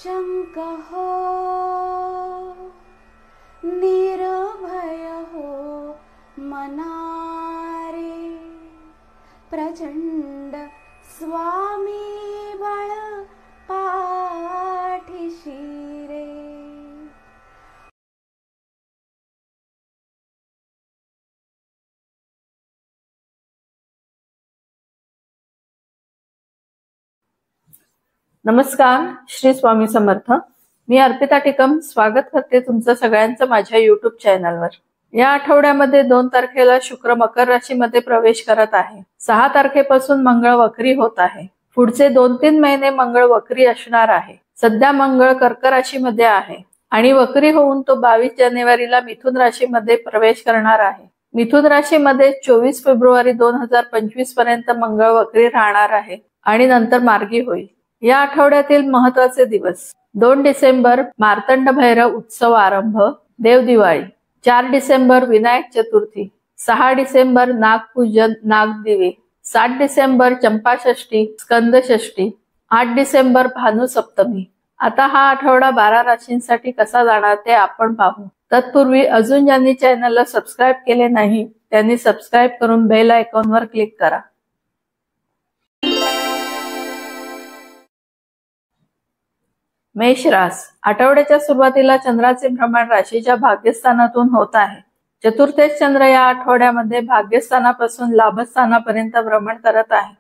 निशंक हो, निर्भय हो मनारे, प्रचंड स्वामी बळ पाठीशी रे. नमस्कार, श्री स्वामी समर्थ. मी अर्पिता टिकम स्वागत करते तुमचं सगळ्यांचं माझ्या YouTube चॅनलवर. या आठवड्यामध्ये 2 तारखेला शुक्र मकर राशीमध्ये प्रवेश करत आहे. 6 तारखेपासून मंगळ वक्री होत आहे. पुढचे 2-3 महिने मंगळ वक्री असणार आहे. सध्या मंगळ कर्क राशीमध्ये आहे आणि वक्री होऊन तो 22 जानेवारीला मिथुन राशीमध्ये प्रवेश करणार आहे. मिथुन राशीमध्ये 24 फेब्रुवारी 2025 पर्यंत मंगळ वक्री राहणार आहे आणि नंतर मार्गी होईल. या आठवड्यातील महत्वाचे दिवस: 2 डिसेंबर मार्तंड भैरव उत्सव आरंभ, देव दिवाळी. 4 डिसेंबर विनायक चतुर्थी. 6 डिसेंबर नागपूजन नागदिवे. 7 डिसेंबर चंपाषष्ठी स्कंद षष्ठी. 8 डिसेंबर भानु सप्तमी. आता हा आठवडा 12 राशींसाठी कसा जाणार ते आपण पाहू. तत्पूर्वी अजून ज्यांनी चॅनलला सबस्क्राईब केले नाही त्यांनी सबस्क्राईब करून बेल आयकॉनवर क्लिक करा. मेष रास. आठवड्याच्या सुरुवातीला चंद्राचे भ्रमण राशीच्या भाग्यस्थानातून होत आहे. चतुर्थेश चंद्र या आठवड्यामध्ये भाग्यस्थानापासून लाभस्थानापर्यंत भ्रमण करत आहे.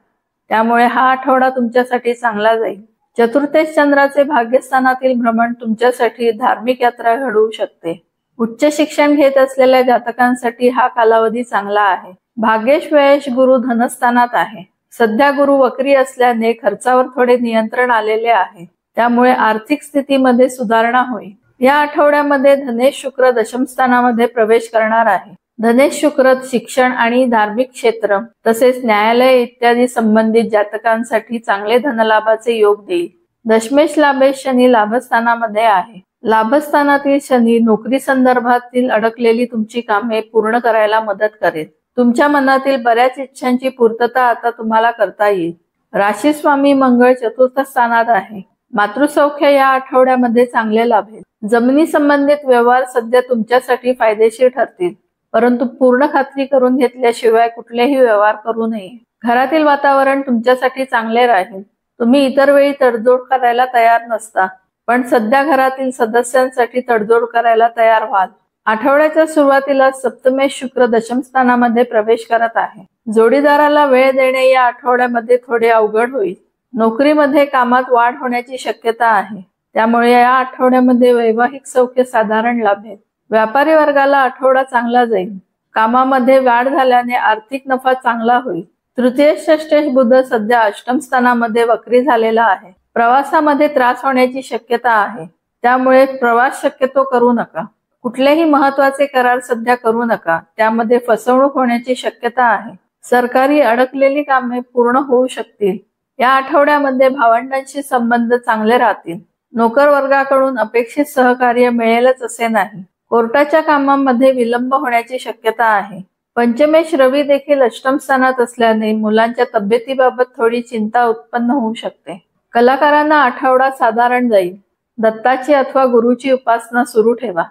त्यामुळे हा आठवडा तुमच्यासाठी चांगला जाईल. चतुर्थेश चंद्राचे भाग्यस्थानातील भ्रमण तुमच्यासाठी धार्मिक यात्रा घडवू शकते. उच्च शिक्षण घेत असलेल्या जातकांसाठी हा कालावधी चांगला आहे. भाग्येश व्ययेश गुरु धनस्थानात आहे. सध्या गुरु वक्री असल्याने खर्चावर थोडे नियंत्रण आलेले आहे. त्यामुळे आर्थिक स्थितीमध्ये सुधारणा होईल. या आठवड्यामध्ये धनेश शुक्र दशमस्थानामध्ये प्रवेश करणार आहे. धनेश शुक्र शिक्षण आणि धार्मिक क्षेत्र तसेच न्यायालय इत्यादी संबंधित जातकांसाठी चांगले धनलाभाचे योग देईल. दशमेश लाभेश शनी लाभस्थानामध्ये आहे. लाभस्थानातील शनी नोकरी संदर्भातील अडकलेली तुमची कामे पूर्ण करायला मदत करेल. तुमच्या मनातील बऱ्याच इच्छांची पूर्तता आता तुम्हाला करता येईल. राशी स्वामी मंगळ चतुर्थ स्थानात आहे. मातृसौख्य या आठवड्यामध्ये चांगले लाभेल. जमिनी संबंधित व्यवहार सध्या तुमच्यासाठी फायदेशीर ठरतील, परंतु पूर्ण खात्री करून घेतल्याशिवाय कुठलेही व्यवहार करू नये. घरातील वातावरण तुमच्यासाठी चांगले राहील. तुम्ही इतर वेळी तडजोड करायला तयार नसता, पण सध्या घरातील सदस्यांसाठी तडजोड करायला तयार व्हाल. आठवड्याच्या सुरुवातीला सप्तमेश शुक्र दशमस्थानामध्ये प्रवेश करत आहे. जोडीदाराला वेळ देणे या आठवड्यामध्ये थोडे अवघड होईल. नोकरीमध्ये कामात वाढ होण्याची शक्यता आहे. त्यामुळे या आठवड्यामध्ये वैवाहिक सौख्य साधारण लाभेल. व्यापारी वर्गाला आठवडा चांगला जाईल. कामामध्ये वाढ झाल्याने आर्थिक नफा चांगला होईल. तृतीय षष्ठेश बुध सध्या अष्टम स्थानामध्ये वक्री झालेला आहे. प्रवासामध्ये त्रास होण्याची शक्यता आहे. त्यामुळे प्रवास शक्यतो करू नका. कुठलेही महत्वाचे करार सध्या करू नका. त्यामध्ये फसवणूक होण्याची शक्यता आहे. सरकारी अडकलेली कामे पूर्ण होऊ शकतील. या आठवड्यामध्ये भावंडांशी संबंध चांगले राहतील. नोकर वर्गाकडून अपेक्षित सहकार्य मिळेलच असे नाही. कोर्टाच्या कामांमध्ये विलंब होण्याची शक्यता आहे. पंचमेश रवी देखील अष्टम स्थानात असल्याने मुलांच्या तब्येतीबाबत थोडी चिंता उत्पन्न होऊ शकते. कलाकारांना आठवडा साधारण जाईल. दत्ताची अथवा गुरुची उपासना सुरू ठेवा.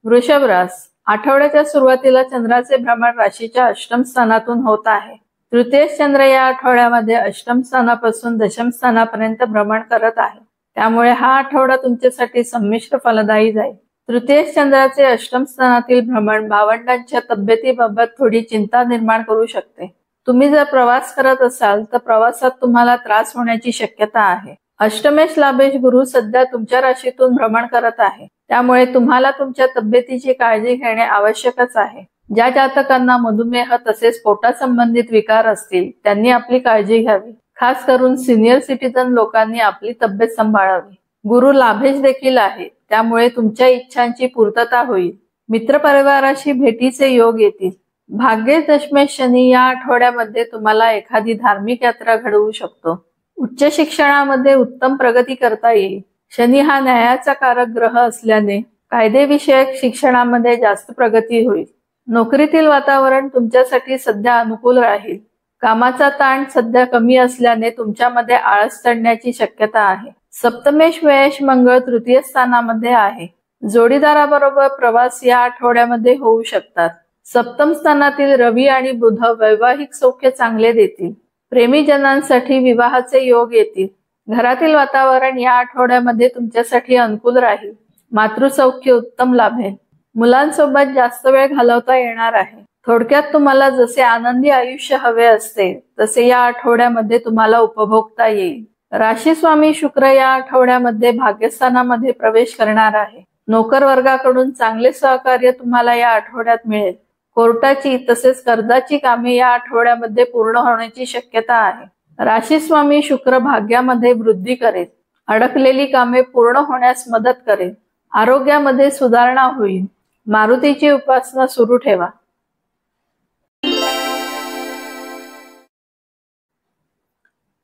वृषभ रास. आठवड्याच्या सुरुवातीला चंद्राचे भ्रमण राशीच्या अष्टम स्थानातून होत आहे. तृतीयेश चंद्र या आठवड्यामध्ये अष्टम स्थानापासून दशम स्थानापर्यंत भ्रमण करत आहे. त्यामुळे हा आठवडा तुमच्यासाठी संमिश्र फलदायी जाईल. तृतीयेश चंद्राचे अष्टम स्थानातील भ्रमण भावंडांच्या तब्येतीबाबत थोडी चिंता निर्माण करू शकते. तुम्ही जर प्रवास करत असाल तर प्रवासात तुम्हाला त्रास होण्याची शक्यता आहे. अष्टमेश लाभेश गुरु सध्या तुमच्या राशीतून भ्रमण करत आहे. त्यामुळे तुम्हाला तुमच्या तब्येतीची काळजी घेणे आवश्यकच आहे. ज्या जातकांना मधुमेह तसेच पोटासंबंधित विकार असतील त्यांनी आपली काळजी घ्यावी. खास करून सिनियर सिटीजन लोकांनी आपली तब्येत सांभाळावी. गुरु लाभेश देखील आहे. त्यामुळे तुमच्या इच्छांची पूर्तता होईल. मित्रपरिवाराशी भेटीचे योग येतील. भाग्येश दशमेश शनी या आठवड्यामध्ये तुम्हाला एखादी धार्मिक यात्रा घडवू शकतो. उच्च शिक्षणामध्ये उत्तम प्रगती करता येईल. शनी हा न्यायाचा कारक ग्रह असल्याने कायदेविषयक शिक्षणामध्ये जास्त प्रगती होईल. नोकरीतील वातावरण तुमच्यासाठी सध्या अनुकूल राहील. कामाचा ताण सध्या कमी असल्याने तुमच्यामध्ये आळस चढण्याची शक्यता आहे. सप्तमेश व्ययश मंगळ तृतीय स्थानामध्ये आहे. जोडीदाराबरोबर प्रवास या आठवड्यामध्ये होऊ शकतात. सप्तम स्थानातील रवी आणि बुध वैवाहिक सौख्य चांगले देतील. प्रेमीजनांसाठी विवाहाचे योग येतील. घरातील वातावरण या आठवड्यामध्ये तुमच्यासाठी अनुकूल राहील. मातृसौख्य उत्तम लाभेल. मुलांसोबत जास्त वेळ घालवता येणार आहे. थोडक्यात तुम्हाला जसे आनंदी आयुष्य हवे असते तसे या आठवड्यामध्ये तुम्हाला उपभोगता येईल. राशी स्वामी शुक्र या आठवड्यामध्ये भाग्यस्थानामध्ये प्रवेश करणार आहे. नोकर वर्गाकडून चांगले सहकार्य तुम्हाला या आठवड्यात मिळेल. कोर्टाची तसेच कर्जाची कामे या आठवड्यामध्ये पूर्ण होण्याची शक्यता आहे. राशी स्वामी शुक्र भाग्यामध्ये वृद्धी करेल. अडकलेली कामे पूर्ण होण्यास मदत करेल. आरोग्यामध्ये सुधारणा होईल. मारुतीची उपासना सुरू ठेवा.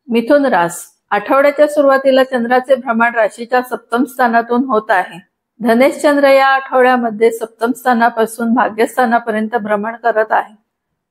मिथुन रास. आठवड्याच्या सुरुवातीला चंद्राचे भ्रमण राशीच्या सप्तम स्थानातून होत आहे. धनेश चंद्र या आठवड्यामध्ये सप्तम स्थानापासून भाग्यस्थानापर्यंत भ्रमण करत आहे.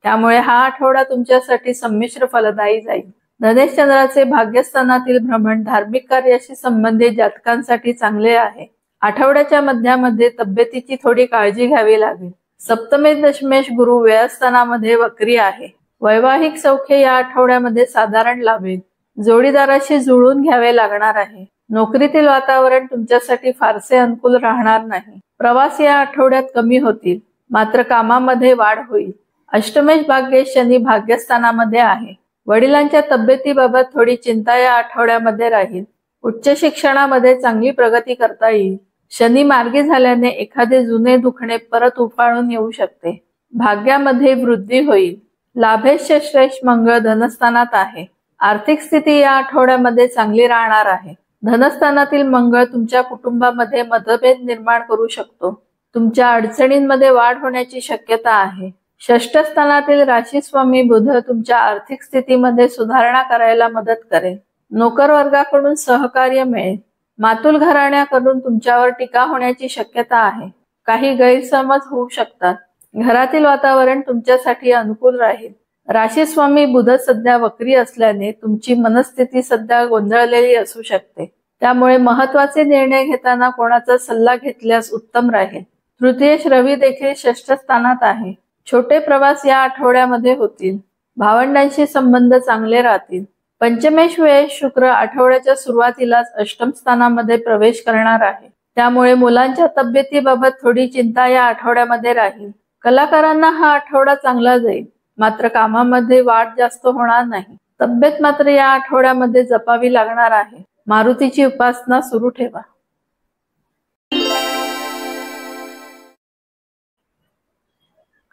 त्यामुळे हा आठवडा तुमच्यासाठी संमिश्र फलदायी जाईल. धनेश चंद्राचे भाग्यस्थानातील भ्रमण धार्मिक कार्याशी संबंधित जातकांसाठी चांगले आहे. आठवड्याच्या मध्यामध्ये तब्येतीची थोडी काळजी घ्यावी लागेल. सप्तमेश दशमेश गुरु व्ययस्थानामध्ये वक्री आहे. वैवाहिक सौख्य या आठवड्यामध्ये साधारण लाभेल. जोडीदाराशी जुळून घ्यावे लागणार आहे. नोकरीतील वातावरण तुमच्यासाठी फारसे अनुकूल राहणार नाही. प्रवास या आठवड्यात कमी होतील. मात्र कामामध्ये वाढ होईल. अष्टमेश भाग्येश शनी भाग्यस्थानामध्ये आहे. वडिलांच्या तब्येतीबाबत थोडी चिंता या आठवड्यामध्ये राहील. उच्च शिक्षणामध्ये चांगली प्रगती करता येईल. शनी मार्गी झाल्याने एखादे जुने दुखणे परत उफाळून येऊ शकते. भाग्यामध्ये वृद्धी होईल. लाभेश श्रेष्ठ मंगळ धनस्थानात आहे. आर्थिक स्थिती या आठवड्यामध्ये चांगली राहणार आहे. धनस्थानातील मंगळ तुमच्या कुटुंबामध्ये मतभेद निर्माण करू शकतो. तुमच्या अडचणींमध्ये वाढ होण्याची शक्यता आहे. षष्ठ स्थानातील राशी स्वामी बुध तुमच्या आर्थिक स्थितीमध्ये सुधारणा करायला मदत करेल. नोकर वर्गाकडून सहकार्य मिळेल. मातुल घराण्याकडून तुमच्यावर टीका होण्याची शक्यता आहे. काही गैरसमज होऊ शकतात. घरातील वातावरण तुमच्यासाठी अनुकूल राहील. राशी स्वामी बुध सध्या वक्री असल्याने तुमची मनस्थिती सध्या गोंधळलेली असू शकते. त्यामुळे महत्वाचे निर्णय घेताना कोणाचा सल्ला घेतल्यास उत्तम राहील. तृतीयेश रवी देखील षष्ठ स्थानात आहे. छोटे प्रवास या आठवड्यामध्ये होतील. भावंडांशी संबंध चांगले राहतील. पंचमेश व्ययश शुक्र आठवड्याच्या सुरुवातीलाच अष्टम स्थानामध्ये प्रवेश करणार आहे. त्यामुळे मुलांच्या तब्येतीबाबत थोडी चिंता या आठवड्यामध्ये राहील. कलाकारांना हा आठवडा चांगला जाईल. मात्र कामामध्ये वाढ जास्त होणार नाही. तब्येत मात्र या आठवड्यामध्ये जपावी लागणार आहे. मारुतीची उपासना सुरू ठेवा.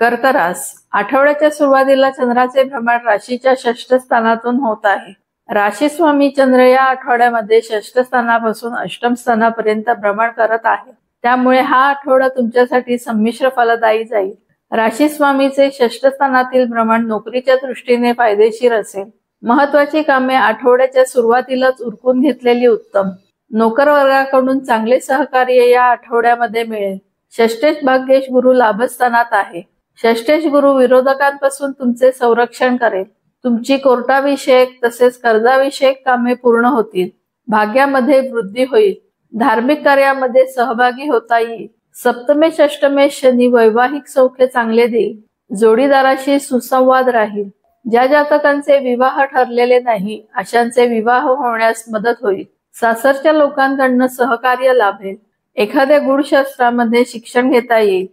कर्क रास. आठवड्याच्या सुरुवातीला चंद्राचे भ्रमण राशीच्या षष्ठ स्थानातून होत आहे. राशी स्वामी चंद्र या आठवड्यामध्ये षष्ठ स्थानापासून अष्टम स्थानापर्यंत भ्रमण करत आहे. त्यामुळे हा आठवडा तुमच्यासाठी संमिश्र फलदायी जाईल. राशी स्वामीचे षष्ठ स्थानातील भ्रमण नोकरीच्या दृष्टीने फायदेशीर असेल. महत्वाची कामे आठवड्याच्या सुरुवातीलाच उरकून घेतलेली उत्तम. नोकर वर्गाकडून चांगले सहकार्य या आठवड्यामध्ये मिळेल. षष्ठेश भाग्येश गुरु लाभस्थानात आहे. षष्ठेश गुरु विरोधकांपासून तुमचे संरक्षण करेल. तुमची कोर्टाविषयक तसेच कर्जाविषयक कामे पूर्ण होतील. भाग्यामध्ये वृद्धी होईल. धार्मिक कार्यामध्ये सहभागी होता येईल. सप्तमेश अष्टमेश शनी वैवाहिक सौख्य चांगले देईल. जोडीदाराशी सुसंवाद राहील. ज्या जातकांचे विवाह ठरलेले नाही अशांचे विवाह होण्यास मदत होईल. सासरच्या लोकांकडून सहकार्य लाभेल. एखाद्या गूढशास्त्रामध्ये शिक्षण घेता येईल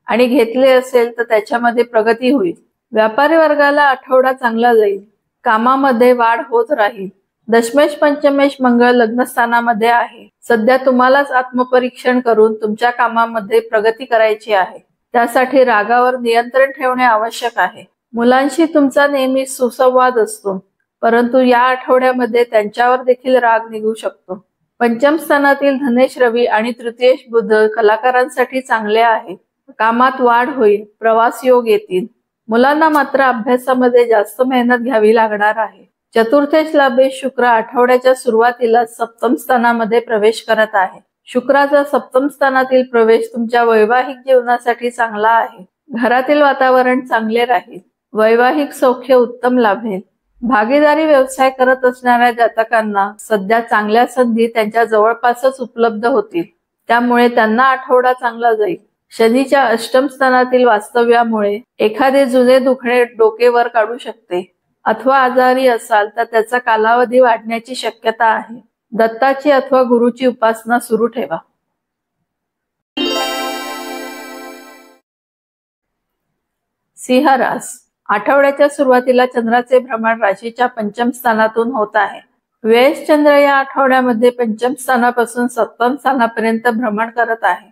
आणि घेतले असेल तर त्याच्यामध्ये प्रगती होईल. व्यापारी वर्गाला आठवडा चांगला जाईल. कामामध्ये वाढ होत राहील. दशमेश पंचमेश मंगळ लग्नस्थानामध्ये आहे. सध्या तुम्हालाच आत्मपरीक्षण करून तुमच्या कामामध्ये प्रगती करायची आहे. त्यासाठी रागावर नियंत्रण ठेवणे आवश्यक आहे. मुलांशी तुमचा नेहमी सुसंवाद असतो, परंतु या आठवड्यामध्ये त्यांच्यावर देखील राग निघू शकतो. पंचम स्थानातील धनेश रवी आणि तृतीयेश बुध कलाकारांसाठी चांगले आहे. कामात वाढ होईल. प्रवास योग येतील. मुलांना मात्र अभ्यासामध्ये जास्त मेहनत घ्यावी लागणार आहे. चतुर्थेश लाभेश शुक्र आठवड्याच्या सुरुवातीला सप्तम स्थानामध्ये प्रवेश करत आहे. शुक्राचा सप्तम स्थानातील प्रवेश तुमच्या वैवाहिक जीवनासाठी चांगला आहे. घरातील वातावरण चांगले राहील. वैवाहिक सौख्य उत्तम लाभेल. भागीदारी व्यवसाय करत असणाऱ्या जातकांना सध्या चांगल्या संधी त्यांच्या जवळपासच उपलब्ध होतील. त्यामुळे त्यांना आठवडा चांगला जाईल. शनीच्या अष्टम स्थानातील वास्तव्यामुळे एखादे जुने दुखणे डोके वर काढू शकते. अथवा आजारी असाल तर त्याचा कालावधी वाढण्याची शक्यता आहे. दत्ताची अथवा गुरुची उपासना सुरू ठेवा. सिंह रास. आठवड्याच्या सुरुवातीला चंद्राचे भ्रमण राशीच्या पंचम स्थानातून होत आहे. व्ययश चंद्र या आठवड्यामध्ये पंचम स्थानापासून सप्तम स्थानापर्यंत भ्रमण करत आहे.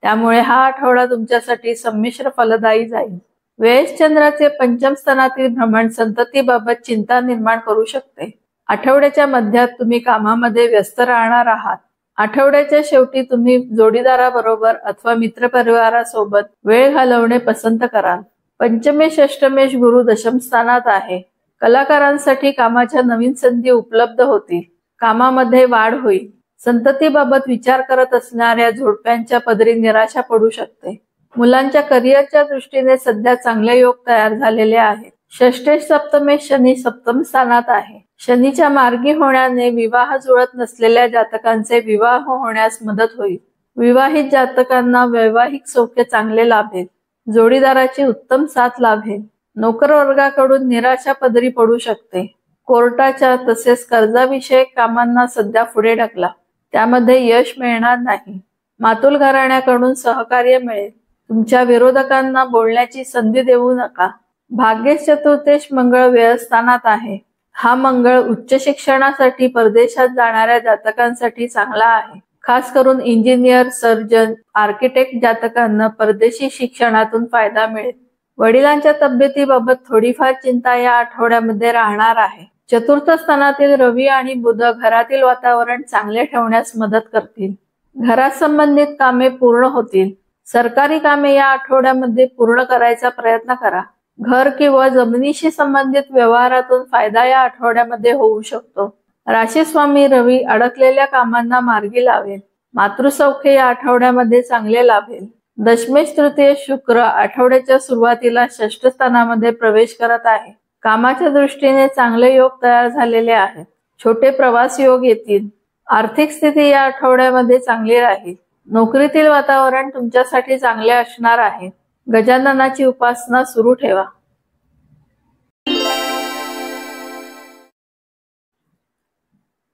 त्यामुळे हा आठवडा तुमच्यासाठी संमिश्र फलदायी जाईल. व्ययश चंद्राचे पंचम स्थानातील भ्रमण संततीबाबत चिंता निर्माण करू शकते. आठवड्याच्या मध्यात तुम्ही कामामध्ये व्यस्त राहणार आहात. आठवड्याच्या शेवटी तुम्ही जोडीदाराबरोबर अथवा मित्रपरिवारासोबत वेळ घालवणे पसंत कराल. पंचमेश अष्टमेश गुरु दशम स्थानात आहे. कलाकारांसाठी कामाच्या नवीन संधी उपलब्ध होतील. कामामध्ये वाढ होईल. संततीबाबत विचार करत असणाऱ्या जोडप्यांच्या पदरी निराशा पडू शकते. मुलांच्या करिअरच्या दृष्टीने सध्या चांगले योग तयार झालेले आहेत. षष्ठेश सप्तमेश शनी सप्तम स्थानात आहे. शनीच्या मार्गी होण्याने विवाह जुळत नसलेल्या जातकांचे विवाह होण्यास मदत होईल. विवाहित जातकांना वैवाहिक सौख्य चांगले लाभेल. जोडीदाराची उत्तम साथ लाभेल. नोकर वर्गाकडून निराशा पदरी पडू शकते. कोर्टाच्या तसेच कर्जाविषयक कामांना सध्या पुढे ढकला. त्यामध्ये यश मिळणार नाही. मातुल घराण्याकडून सहकार्य मिळेल. तुमच्या विरोधकांना बोलण्याची संधी देऊ नका. भाग्येश चतुर्थेश मंगळ व्ययस्थानात आहे. हा मंगळ उच्च शिक्षणासाठी परदेशात जाणाऱ्या जातकांसाठी चांगला आहे. खास करून इंजिनियर, सर्जन, आर्किटेक्ट जातकांना परदेशी शिक्षणातून फायदा मिळेल. वडिलांच्या तब्येतीबाबत थोडीफार चिंता या आठवड्यामध्ये राहणार आहे. चतुर्थ स्थानातील रवी आणि बुध घरातील वातावरण चांगले ठेवण्यास मदत करतील. घरात संबंधित कामे पूर्ण होतील. सरकारी कामे या आठवड्यामध्ये पूर्ण करायचा प्रयत्न करा. घर किंवा जमिनीशी संबंधित व्यवहारातून फायदा या आठवड्यामध्ये होऊ शकतो. राशीस्वामी रवी अडकलेल्या कामांना मार्गी लावेल. मातृसौख्य या आठवड्यामध्ये चांगले लाभेल. दशमेश तृतीय शुक्र आठवड्याच्या सुरुवातीला षष्ठ स्थानामध्ये प्रवेश करत आहे. कामाच्या दृष्टीने चांगले योग तयार झालेले आहेत. छोटे प्रवास योग येतील. आर्थिक स्थिती या आठवड्यामध्ये चांगली राहील. नोकरीतील वातावरण तुमच्यासाठी चांगले असणार आहे. गजाननाची उपासना सुरू ठेवा.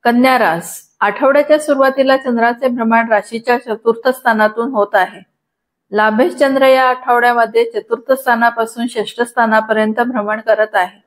कन्या रास. आठवड्याच्या सुरुवातीला चंद्राचे भ्रमण राशीच्या चतुर्थ स्थानातून होत आहे. लाभेश चंद्र या आठवड्यामध्ये चतुर्थ स्थानापासून षष्ठ स्थानापर्यंत भ्रमण करत आहे.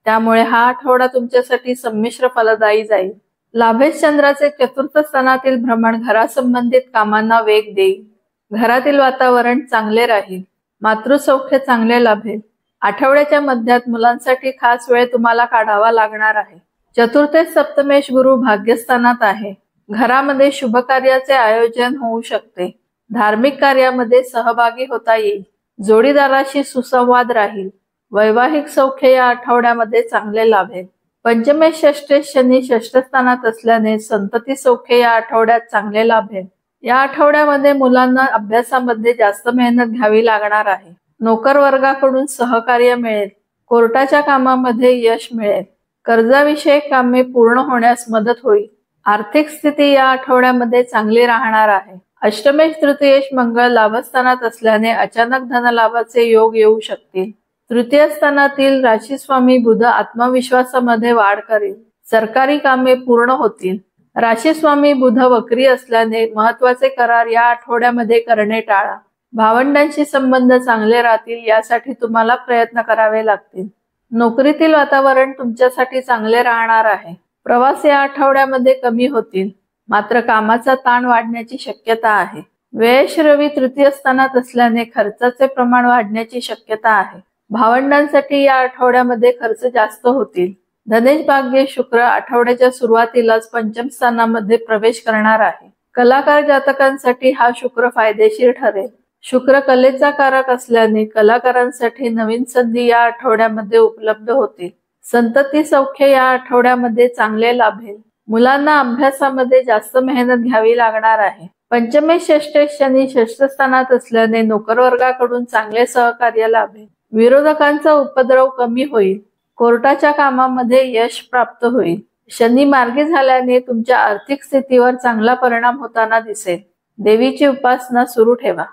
त्यामुळे हा आठवडा तुमच्यासाठी संमिश्र फलदायी जाईल. लाभेश चंद्राचे चतुर्थ स्थानातील भ्रमण घरासंबंधित कामांना वेग देईल. घरातील वातावरण चांगले राहील. मातृसौख्य चांगले लाभेल. आठवड्याच्या मध्यात मुलांसाठी खास वेळ तुम्हाला काढावा लागणार आहे. चतुर्थेश सप्तमेश गुरु भाग्यस्थानात आहे. घरामध्ये शुभ कार्याचे आयोजन होऊ शकते. धार्मिक कार्यामध्ये सहभागी होता येईल. जोडीदाराशी सुसंवाद राहील. वैवाहिक सौख्य या आठवड्यामध्ये चांगले लाभेल. पंचमेश षष्ठेश शनी षष्ठ स्थानात असल्याने संतती सौख्य या आठवड्यात चांगले लाभेल. या आठवड्यामध्ये मुलांना अभ्यासामध्ये जास्त मेहनत घ्यावी लागणार आहे. नोकर वर्गाकडून सहकार्य मिळेल. कोर्टाच्या कामामध्ये यश मिळेल. कर्जाविषयक कामे पूर्ण होण्यास मदत होईल. आर्थिक स्थिती या आठवड्यामध्ये चांगली राहणार आहे. अष्टमेश तृतीयेश मंगळ लाभस्थानात असल्याने अचानक धनलाभाचे योग येऊ शकतील. तृतीय स्थानातील राशीस्वामी बुध आत्मविश्वासामध्ये वाढ करेल. सरकारी कामे पूर्ण होतील. राशीस्वामी बुध वक्री असल्याने महत्वाचे करार या आठवड्यामध्ये करणे टाळा. भावंडांशी संबंध चांगले राहतील यासाठी तुम्हाला प्रयत्न करावे लागतील. नोकरीतील वातावरण तुमच्यासाठी चांगले राहणार आहे. प्रवास या आठवड्यामध्ये कमी होतील. मात्र कामाचा ताण वाढण्याची शक्यता आहे. व्ययश रवी तृतीय स्थानात असल्याने खर्चाचे प्रमाण वाढण्याची शक्यता आहे. भावंडांसाठी या आठवड्यामध्ये खर्च जास्त होतील. धनेश भाग्य शुक्र आठवड्याच्या सुरुवातीलाच पंचम स्थानामध्ये प्रवेश करणार आहे. कलाकार जातकांसाठी हा शुक्र फायदेशीर ठरेल. शुक्र कलेचा कारक असल्याने कलाकारांसाठी नवीन संधी या आठवड्यामध्ये उपलब्ध होतील. संतती सौख्य या आठवड्यामध्ये चांगले लाभेल. मुलांना अभ्यासामध्ये जास्त मेहनत घ्यावी लागणार आहे. पंचमेश षष्ठेश शनी षष्ठ स्थानात असल्याने नोकर वर्गाकडून चांगले सहकार्य लाभेल. विरोधकांचा उपद्रव कमी होईल. कोर्टाच्या कामामध्ये यश प्राप्त होईल. शनी मार्गी झाल्याने तुमच्या आर्थिक स्थितीवर चांगला परिणाम होताना दिसेल. देवीची उपासना सुरू ठेवा.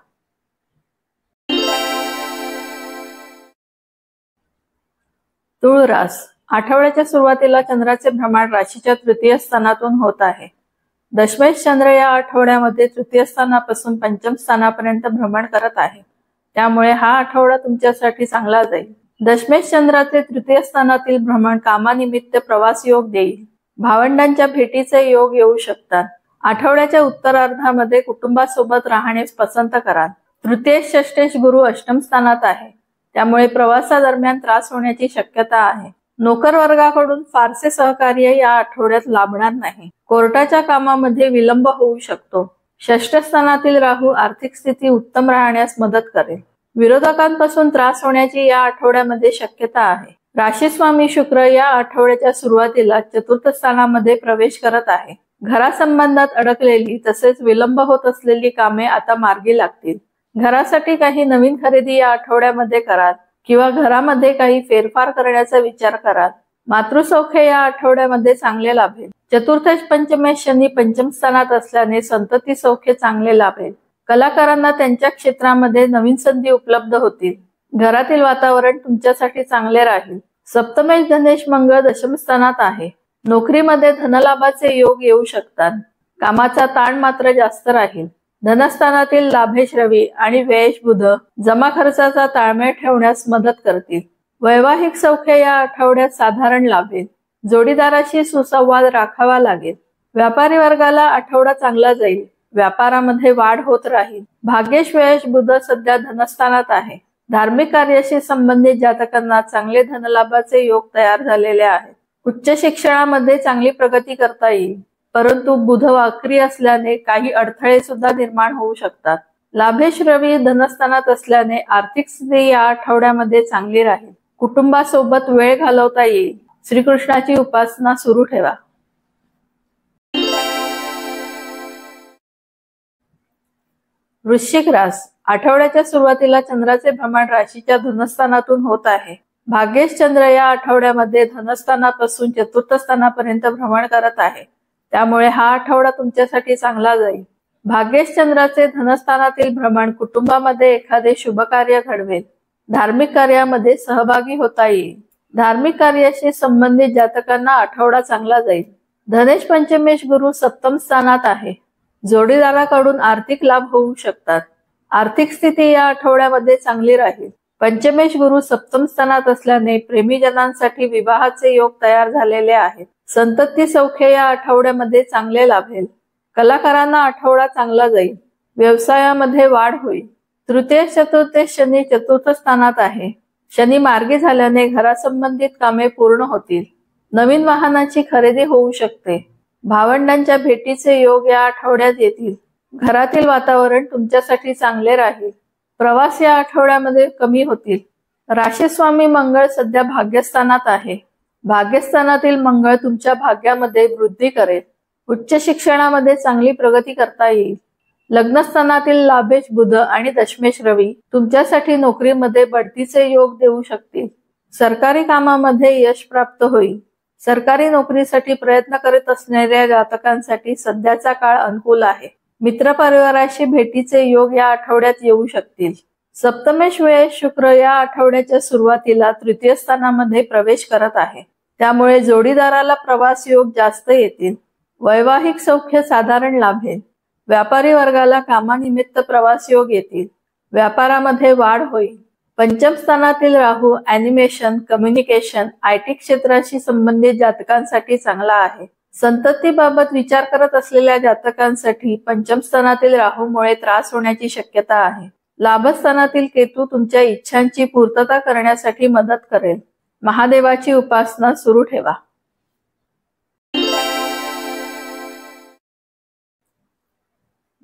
तुळ रास. आठवड्याच्या सुरुवातीला चंद्राचे भ्रमण राशीच्या तृतीय स्थानातून होत आहे. दशमेश चंद्र या आठवड्यामध्ये तृतीय स्थानापासून पंचम स्थानापर्यंत भ्रमण करत आहे. त्यामुळे हा आठवडा तुमच्यासाठी चांगला जाईल. दशमेश चंद्राचे तृतीय स्थानातील भ्रमण कामानिमित्त प्रवास योग देईल. भावंडांच्या भेटीचे योग येऊ शकतात. आठवड्याच्या उत्तरार्धामध्ये कुटुंबासोबत राहणे पसंत कराल. तृतीयेश षष्ठेश गुरु अष्टम स्थानात आहे. त्यामुळे प्रवासादरम्यान त्रास होण्याची शक्यता आहे. नोकर वर्गाकडून फारसे सहकार्य या आठवड्यात लाभणार नाही. कोर्टाच्या कामामध्ये विलंब होऊ शकतो. षष्ठ स्थानातील राहू आर्थिक स्थिती उत्तम राहण्यास मदत करेल. विरोधकांपासून त्रास होण्याची या आठवड्यामध्ये शक्यता आहे. राशीस्वामी शुक्र या आठवड्याच्या सुरुवातीला चतुर्थ स्थानामध्ये प्रवेश करत आहे. घरासंबंधात अडकलेली तसेच विलंब होत असलेली कामे आता मार्गी लागतील. घरासाठी काही नवीन खरेदी या आठवड्यामध्ये कराल किंवा घरामध्ये काही फेरफार करण्याचा विचार कराल. मातृसौख्य या आठवड्यामध्ये चांगले लाभेल. चतुर्थेश पंचमेश शनी पंचम स्थानात असल्याने संतती सौख्य चांगले लाभेल. कलाकारांना त्यांच्या क्षेत्रामध्ये नवीन संधी उपलब्ध होतील. घरातील वातावरण तुमच्यासाठी चांगले राहील. सप्तमेश धनेश मंगळ दशम स्थानात आहे. नोकरीमध्ये धनलाभाचे योग येऊ शकतात. कामाचा ताण मात्र जास्त राहील. धनस्थानातील लाभेश रवी आणि व्ययेश बुध जमा खर्चाचा ताळमेळ ठेवण्यास मदत करतील. वैवाहिक सौख्य या आठवड्यात साधारण लाभेल. जोडीदाराशी सुसंवाद राखावा लागेल. व्यापारी वर्गाला आठवडा चांगला जाईल. व्यापारामध्ये वाढ होत राहील. भाग्येश व्ययेश बुध सध्या धनस्थानात आहे. धार्मिक कार्याशी संबंधित जातकांना चांगले धनलाभाचे योग तयार झालेले आहेत. उच्च शिक्षणामध्ये चांगली प्रगती करता येईल. परंतु बुध वक्री असल्याने काही अडथळे सुद्धा निर्माण होऊ शकतात. लाभेश रवी धनस्थानात असल्याने आर्थिक स्थिती या आठवड्यामध्ये चांगली राहील. कुटुंबासोबत वेळ घालवता येईल. श्रीकृष्णाची उपासना सुरू ठेवा. वृश्चिक रास. आठवड्याच्या सुरुवातीला चंद्राचे भ्रमण राशीच्या धनस्थानातून होत आहे. भाग्येश चंद्र या आठवड्यामध्ये धनस्थानापासून चतुर्थ स्थानापर्यंत भ्रमण करत आहे. त्यामुळे हा आठवडा तुमच्यासाठी चांगला जाईल. भाग्येश चंद्राचे धनस्थानातील भ्रमण कुटुंबामध्ये एखादे शुभ कार्य घडवेल. धार्मिक कार्यामध्ये सहभागी होता येईल. धार्मिक कार्याशी संबंधित जातकांना आठवडा चांगला जाईल. धनेश पंचमेश गुरु सप्तम स्थानात आहे. जोडीदाराकडून आर्थिक लाभ होऊ शकतात. आर्थिक स्थिती या आठवड्यामध्ये चांगली राहील. पंचमेश गुरु सप्तम स्थानात असल्याने प्रेमीजनांसाठी विवाहाचे योग तयार झालेले आहेत. संतती सौख्य या आठवड्यामध्ये चांगले लाभेल. कलाकारांना आठवडा चांगला जाईल. व्यवसायामध्ये वाढ होईल. तृतीयेश चतुर्थेश शनी चतुर्थ स्थानात आहे. शनी मार्गी झाल्याने घरासंबंधित कामे पूर्ण होतील. नवीन वाहनाची खरेदी होऊ शकते. भावंडांच्या भेटीचे योग या आठवड्यात येतील. घरातील वातावरण तुमच्यासाठी चांगले राहील. प्रवास या आठवड्यामध्ये कमी होतील. राशीस्वामी मंगळ सध्या भाग्यस्थानात आहे. भाग्यस्थानातील मंगळ तुमच्या भाग्यामध्ये वृद्धी करेल. उच्च शिक्षणामध्ये चांगली प्रगती करता येईल. लग्नस्थानातील लाभेश बुध आणि दशमेश रवी तुमच्यासाठी नोकरीमध्ये बढतीचे योग देऊ शकतील. सरकारी कामामध्ये यश प्राप्त होईल. सरकारी नोकरीसाठी प्रयत्न करत असणाऱ्या जातकांसाठी सध्याचा काळ अनुकूल आहे. मित्रपरिवाराशी भेटीचे योग या आठवड्यात येऊ शकतील. सप्तमेश व्ययेश शुक्र या आठवड्याच्या सुरुवातीला तृतीय स्थानामध्ये प्रवेश करत आहे. त्यामुळे जोडीदाराला प्रवास योग जास्त येतील. वैवाहिक सौख्य साधारण लाभेल. व्यापारी वर्गाला कामानिमित्त प्रवास योग येतील. व्यापारामध्ये वाढ होईल. पंचम स्थानातील राहू ॲनिमेशन, कम्युनिकेशन, IT क्षेत्राशी संबंधित जातकांसाठी चांगला आहे. संततीबाबत विचार करत असलेल्या जातकांसाठी पंचम स्थानातील राहूमुळे त्रास होण्याची शक्यता आहे. लाभस्थानातील केतू तुमच्या इच्छांची पूर्तता करण्यासाठी मदत करेल. महादेवाची उपासना सुरू ठेवा.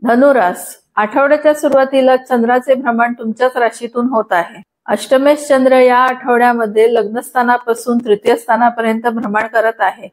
धनुरास. आठवड्याच्या सुरुवातीला चंद्राचे भ्रमण तुमच्याच राशीतून होत आहे. अष्टमेश चंद्र या आठवड्यामध्ये लग्नस्थानापासून तृतीय स्थानापर्यंत भ्रमण करत आहे.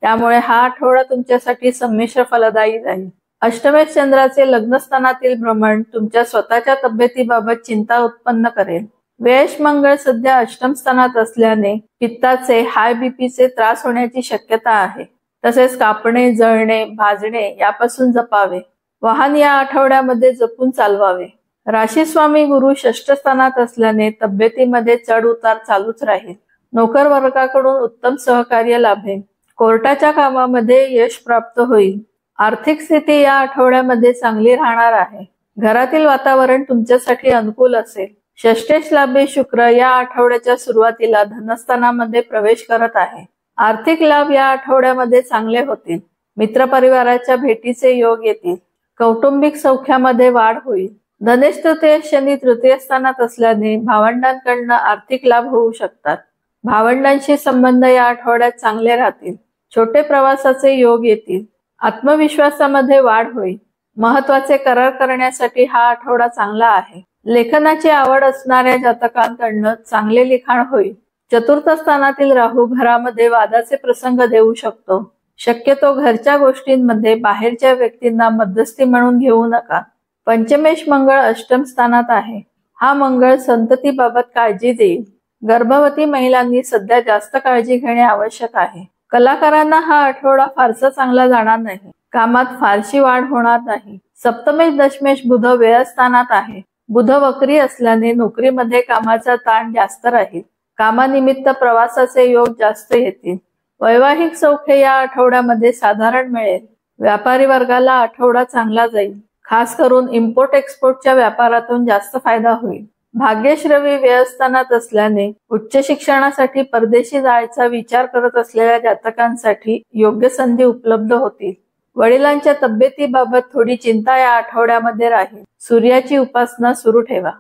त्यामुळे हा आठवडा तुमच्यासाठी संमिश्र फलदायी जाईल. अष्टमेश चंद्राचे लग्नस्थानातील भ्रमण तुमच्या स्वतःच्या तब्येतीबाबत चिंता उत्पन्न करेल. व्ययश मंगळ सध्या अष्टम स्थानात असल्याने पित्ताचे हाय बीपीचे त्रास होण्याची शक्यता आहे. तसेच कापणे, जळणे, भाजणे यापासून जपावे. वाहन या आठवड्यामध्ये जपून चालवावे. राशी स्वामी गुरु षष्ठ स्थानात असल्याने तब्येतीमध्ये चढ उतार चालूच राहील. नोकर वर्गाकडून उत्तम सहकार्य लाभेल. कोर्टाच्या कामामध्ये यश प्राप्त होईल. आर्थिक स्थिती या आठवड्यामध्ये चांगली राहणार आहे. घरातील वातावरण तुमच्यासाठी अनुकूल असेल. षष्ठेश लाभे शुक्र या आठवड्याच्या सुरुवातीला धनस्थानामध्ये प्रवेश करत आहे. आर्थिक लाभ या आठवड्यामध्ये चांगले होतील. मित्रपरिवाराच्या भेटीचे योग येतील. कौटुंबिक सौख्यामध्ये वाढ होईल. धनेश तृतीय शनी तृतीय स्थानात असल्याने भावंडांकडून आर्थिक लाभ होऊ शकतात. भावंडांशी संबंध या आठवड्यात चांगले राहतील. छोटे प्रवासाचे योग येतील. आत्मविश्वासामध्ये वाढ होईल. महत्वाचे करार करण्यासाठी हा आठवडा चांगला आहे. लेखनाची आवड असणाऱ्या जातकांकडून चांगले लिखाण होईल. चतुर्थ स्थानातील राहू घरामध्ये वादाचे प्रसंग देऊ शकतो. शक्यतो घरच्या गोष्टींमध्ये बाहेरच्या व्यक्तींना मध्यस्थी म्हणून घेऊ नका. पंचमेश मंगळ अष्टम स्थानात आहे. हा मंगळ संततीबाबत काळजी देईल. गर्भवती महिलांनी सध्या जास्त काळजी घेणे आवश्यक आहे. कलाकारांना हा आठवडा फारसा चांगला जाणार नाही. कामात फारशी वाढ होणार नाही. सप्तमेश दशमेश बुध व्ययस्थानात आहे. बुध वक्री असल्याने नोकरीमध्ये कामाचा ताण जास्त राहील. कामानिमित्त प्रवासाचे योग जास्त येतील. वैवाहिक सौख्य या आठवड्यामध्ये साधारण मिळेल. व्यापारी वर्गाला आठवडा चांगला जाईल. खास करून इम्पोर्ट एक्सपोर्टच्या व्यापारातून जास्त फायदा होईल. भाग्येश रवी व्ययस्थानात असल्याने उच्च शिक्षणासाठी परदेशी जायचा विचार करत असलेल्या जातकांसाठी योग्य संधी उपलब्ध होतील. वडिलांच्या तब्येतीबाबत थोडी चिंता या आठवड्यामध्ये राहील. सूर्याची उपासना सुरू ठेवा.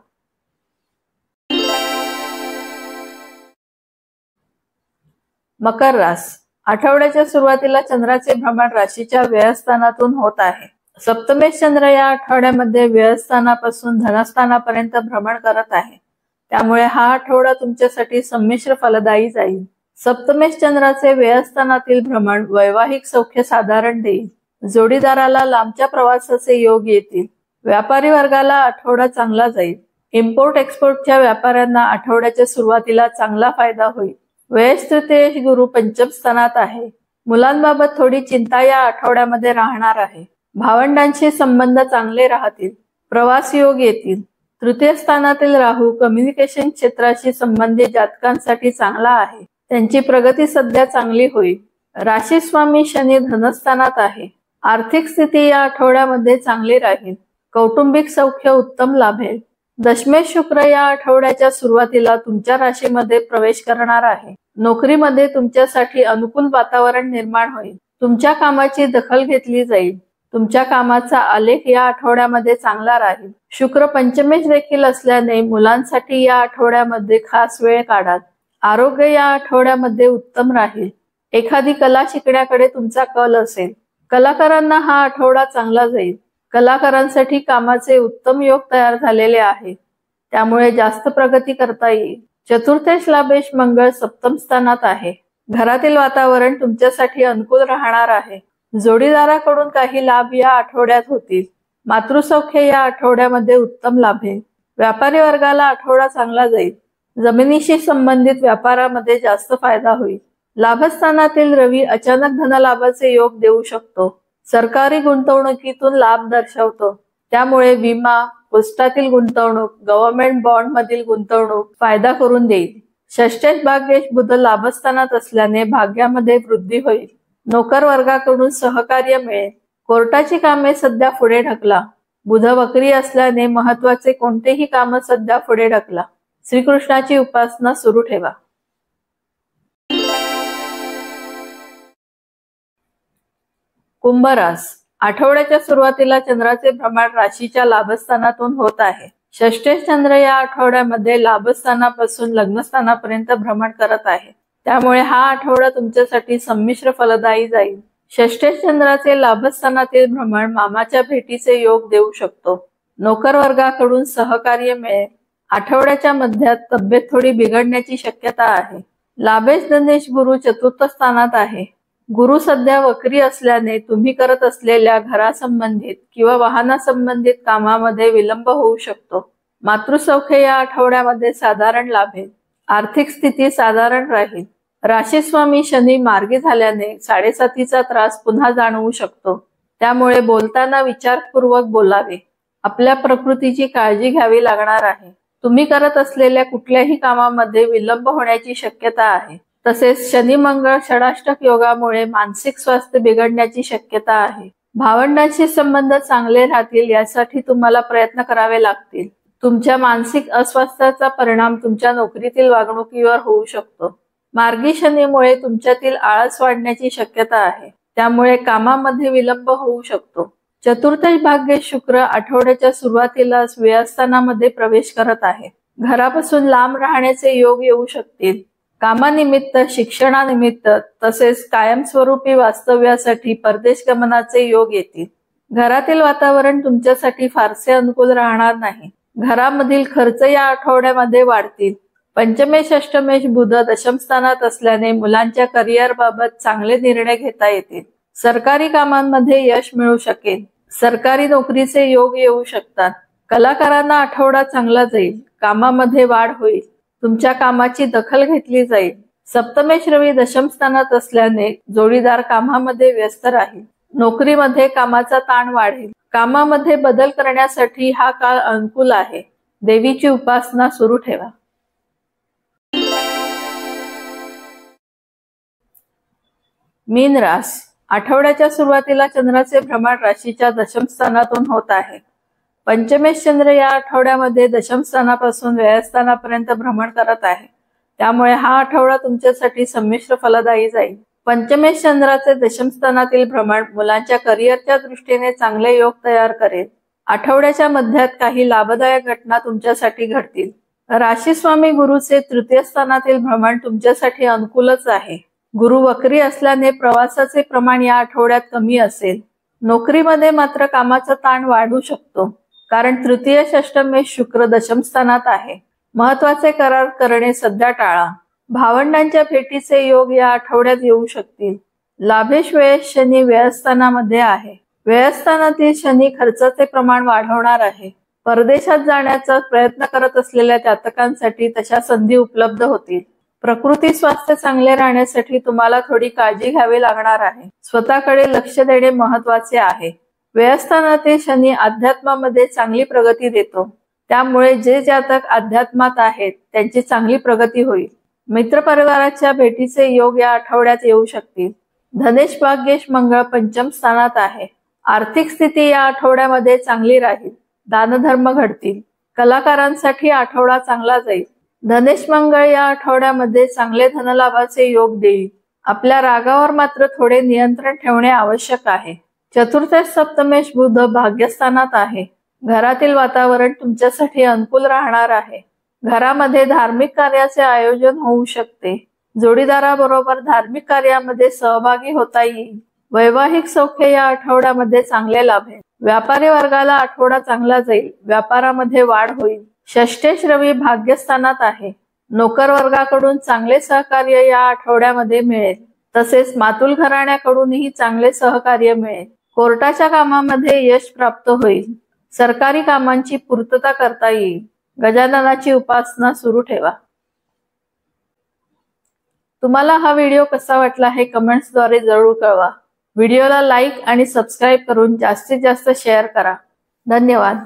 मकर रास. आठवड्याच्या सुरुवातीला चंद्राचे भ्रमण राशीच्या व्ययस्थानातून होत आहे. सप्तमेश चंद्र या आठवड्यामध्ये व्ययस्थानापासून धनस्थानापर्यंत भ्रमण करत आहे. त्यामुळे हा आठवडा तुमच्यासाठी संमिश्र फलदायी जाईल. सप्तमेश चंद्राचे व्ययस्थानातील भ्रमण वैवाहिक सौख्य साधारण देईल. जोडीदाराला लांबच्या प्रवासाचे योग येतील. व्यापारी वर्गाला आठवडा चांगला जाईल. इम्पोर्ट एक्सपोर्टच्या व्यापाऱ्यांना आठवड्याच्या सुरुवातीला चांगला फायदा होईल. व्ययश तृतीयेश गुरु पंचम स्थानात आहे. मुलांबाबत थोडी चिंता या आठवड्यामध्ये राहणार आहे. भावंडांशी संबंध चांगले राहतील. प्रवास योग येतील. तृतीय स्थानातील राहू कम्युनिकेशन क्षेत्राशी संबंधित जातकांसाठी चांगला आहे. त्यांची प्रगती सध्या चांगली होईल. राशी स्वामी शनी धनस्थानात आहे. आर्थिक स्थिती या आठवड्यामध्ये चांगली राहील. कौटुंबिक सौख्य उत्तम लाभेल. दशमेश शुक्र या आठवड्याच्या सुरुवातीला तुमच्या राशीमध्ये प्रवेश करणार आहे. नोकरीमध्ये तुमच्यासाठी अनुकूल वातावरण निर्माण होईल. तुमच्या कामाची दखल घेतली जाईल. तुमच्या कामाचा आलेख या आठवड्यामध्ये चांगला राहील. शुक्र पंचमेश देखील असल्याने मुलांसाठी या आठवड्यामध्ये खास वेळ काढा. आरोग्य या आठवड्यामध्ये उत्तम राहील. एखादी कला शिकण्याकडे तुमचा कल असेल. कलाकारांना हा आठवडा चांगला जाईल. कलाकारांसाठी कामाचे उत्तम योग तयार झालेले आहे. त्यामुळे जास्त प्रगती करता येईल. चतुर्थेश लाभेश मंगळ सप्तम स्थानात आहे. घरातील वातावरण तुमच्यासाठी अनुकूल राहणार आहे. जोडीदाराकडून काही लाभ या आठवड्यात होतील. मातृसौख्य या आठवड्यामध्ये उत्तम लाभेल. व्यापारी वर्गाला आठवडा चांगला जाईल. जमिनीशी संबंधित व्यापारामध्ये जास्त फायदा होईल. लाभस्थानातील रवी अचानक धनलाभाचे योग देऊ शकतो. सरकारी गुंतवणुकीतून लाभ दर्शवतो. त्यामुळे विमा, पोस्टातील गुंतवणूक, गव्हर्नमेंट बॉन्ड मधील गुंतवणूक फायदा करून देईल. षष्ठेश भाग्येश बुध लाभस्थानात असल्याने भाग्यामध्ये वृद्धी होईल. नोकर वर्गाकडून सहकार्य मिळेल. कोर्टाची कामे सध्या पुढे ढकला. बुध वक्री असल्याने महत्वाचे कोणतेही काम सध्या पुढे ढकला. श्रीकृष्णाची उपासना सुरू ठेवा. कुंभ रास. आठवड्याच्या सुरुवातीला चंद्राचे भ्रमण राशीच्या लाभस्थानातून होत आहे. षष्ठेश चंद्र या आठवड्यामध्ये लाभस्थानापासून लग्नस्थानापर्यंत भ्रमण करत आहे. त्यामुळे हा आठवडा तुमच्यासाठी संमिश्र फलदायी जाईल. षष्ठेश चंद्राचे लाभस्थानातील भ्रमण मामाच्या भेटीचे योग देऊ शकतो. नोकर वर्गाकडून सहकार्य मिळेल. आठवड्याच्या मध्यात तब्येत थोडी बिघडण्याची शक्यता आहे. लाभेश धनेश गुरु चतुर्थ स्थानात आहे. गुरु सध्या वक्री असल्याने तुम्ही करत असलेल्या घरासंबंधित किंवा वाहनासंबंधित कामामध्ये विलंब होऊ शकतो. मातृसौख्य या आठवड्यामध्ये साधारण लाभेल. आर्थिक स्थिती साधारण राहील. राशीस्वामी शनी मार्गी झाल्याने साडेसातीचा त्रास पुन्हा जाणवू शकतो. त्यामुळे बोलताना विचारपूर्वक बोलावे. आपल्या प्रकृतीची काळजी घ्यावी लागणार आहे. तुम्ही करत असलेल्या कुठल्याही कामामध्ये विलंब होण्याची शक्यता आहे. तसेच शनी मंगळ षडाष्टक योगामुळे मानसिक स्वास्थ्य बिघडण्याची शक्यता आहे. भावंडांशी संबंध चांगले राहतील यासाठी तुम्हाला प्रयत्न करावे लागतील. तुमच्या मानसिक अस्वास्थ्याचा परिणाम तुमच्या नोकरीतील वागणुकीवर होऊ शकतो. मार्गी शनीमुळे तुमच्यातील आळस वाढण्याची शक्यता आहे. त्यामुळे कामामध्ये विलंब होऊ शकतो. चतुर्थी भाग्य शुक्र आठवड्याच्या सुरुवातीलाच व्ययस्थानामध्ये प्रवेश करत आहे. घरापासून लांब राहण्याचे योग येऊ शकतील. कामानिमित्त, शिक्षणानिमित्त तसेच कायमस्वरूपी वास्तव्यासाठी परदेश गमनाचे योग येतील. घरातील वातावरण तुमच्यासाठी फारसे अनुकूल राहणार नाही. घरामधील खर्च या आठवड्यामध्ये वाढतील. पंचमेश, अष्टमेश बुध दशम स्थानात असल्याने मुलांच्या करिअर बाबत चांगले निर्णय घेता येतील. सरकारी कामांमध्ये यश मिळू शकेल. सरकारी नोकरीचे योग येऊ शकतात. कलाकारांना आठवडा चांगला जाईल. कामामध्ये वाढ होईल. तुमच्या कामाची दखल घेतली जाईल. सप्तमेश रवी दशम स्थानात असल्याने जोडीदार कामामध्ये व्यस्त राहील. नोकरीमध्ये कामाचा ताण वाढेल. कामामध्ये बदल करण्यासाठी हा काळ अनुकूल आहे. देवीची उपासना सुरू ठेवा. मीन रास आठवड्याच्या सुरुवातीला चंद्राचे भ्रमण राशीच्या दशम स्थानातून होत आहे. पंचमेश चंद्र या आठवड्यामध्ये दशम स्थानापासून व्ययस्थानापर्यंत भ्रमण करत आहे. त्यामुळे हा आठवडा तुमच्यासाठी संमिश्र फलदायी जाईल. पंचमेश चंद्राचे दशम स्थानातील भ्रमण मुलांच्या करिअरच्या दृष्टीने चांगले योग तयार करेल. आठवड्याच्या मध्यात काही लाभदायक घटना तुमच्यासाठी घडतील. राशीस्वामी गुरुचे तृतीय स्थानातील भ्रमण तुमच्यासाठी अनुकूलच आहे. गुरु वक्री असल्याने प्रवासाचे प्रमाण या आठवड्यात कमी असेल. नोकरीमध्ये मात्र कामाचा ताण वाढू शकतो. कारण तृतीय षष्टमेश शुक्र दशम स्थानात आहे. महत्वाचे करार करणे सध्या टाळा. भावंडांच्या भेटीचे योग या आठवड्यात येऊ शकतील. लाभेश व्ययश शनी व्ययस्थानामध्ये आहे. व्ययस्थानातील शनी खर्चाचे प्रमाण वाढवणार आहे. परदेशात जाण्याचा प्रयत्न करत असलेल्या जातकांसाठी तशा संधी उपलब्ध होतील. प्रकृती स्वास्थ्य चांगले राहण्यासाठी तुम्हाला थोडी काळजी घ्यावी लागणार आहे. स्वतःकडे लक्ष देणे महत्वाचे आहे. व्ययस्थानातील शनी अध्यात्मामध्ये चांगली प्रगती देतो. त्यामुळे जे जातक अध्यात्मात आहेत त्यांची चांगली प्रगती होईल. मित्रपरिवाराच्या भेटीचे योग या आठवड्यात येऊ शकतील. धनेश भाग्येश मंगळ पंचम स्थानात आहे. आर्थिक स्थिती या आठवड्यामध्ये चांगली राहील. दानधर्म घडतील. कलाकारांसाठी आठवडा चांगला जाईल. धनेश मंगळ या आठवड्यामध्ये चांगले धनलाभाचे योग देईल. आपल्या रागावर मात्र थोडे नियंत्रण ठेवणे आवश्यक आहे. चतुर्थेश सप्तमेश बुध भाग्यस्थानात आहे. घरातील वातावरण तुमच्यासाठी अनुकूल राहणार आहे. घरामध्ये धार्मिक कार्याचे आयोजन होऊ शकते. जोडीदाराबरोबर धार्मिक कार्यामध्ये सहभागी होता येईल. वैवाहिक सौख्य या आठवड्यामध्ये चांगले लाभेल. व्यापारी वर्गाला आठवडा चांगला जाईल. व्यापारामध्ये वाढ होईल. षष्टेश रवी भाग्यस्थानात आहे. नोकर वर्गाकडून चांगले सहकार्य या आठवड्यामध्ये मिळेल. तसेच मातुल घराण्याकडूनही चांगले सहकार्य मिळेल. कोर्टाच्या कामामध्ये यश प्राप्त होईल. सरकारी कामांची पूर्तता करता येईल. गजाननाची उपासना सुरू ठेवा. तुम्हाला हा व्हिडिओ कसा वाटला हे कमेंट्सद्वारे जरूर कळवा. व्हिडिओला लाईक आणि सबस्क्राईब करून जास्तीत जास्त शेअर करा. धन्यवाद.